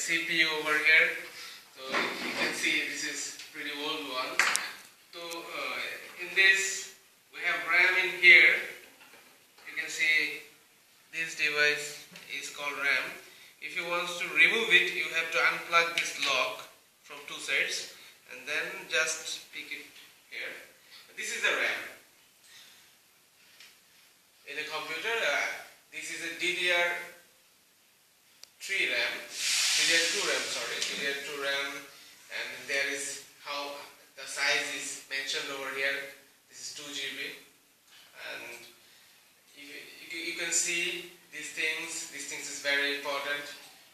CPU over here. So you can see this is pretty old one. So in this we have RAM in here. You can see this device is called RAM. If you want to remove it, you have to unplug this lock from two sides and then just pick it here. This is the RAM. In a computer, this is a DDR2 RAM, and there is how the size is mentioned over here. This is 2 GB, and you can see these things is very important.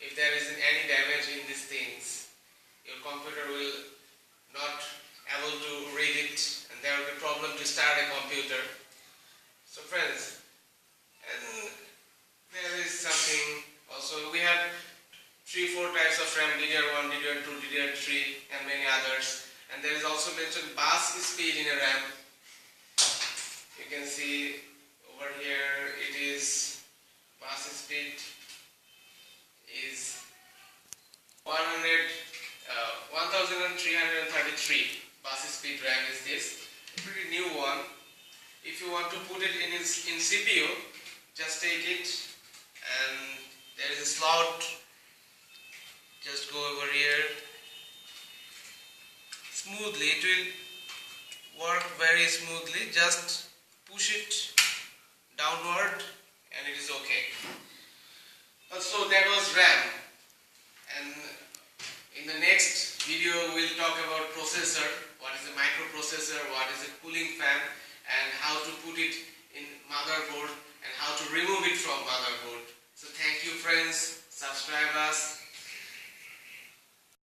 If there is any damage in these things, your computer will not able to read it, and there will be problem to start a computer. So friends, and there is something also. We have 3-4 types of RAM: DDR1, DDR2, DDR3, and many others. And there is also mentioned bus speed in a RAM. You can see over here it is bus speed is 1333 bus speed RAM is this. Pretty new one. If you want to put it in CPU, just take it and there is a slot. Just go over here. Smoothly, it will work very smoothly. Just push it downward and it is okay. So that was RAM, and in the next video we'll talk about processor. What is a microprocessor, what is a cooling fan, and how to put it in motherboard and how to remove it from motherboard. So thank you friends, subscribe us.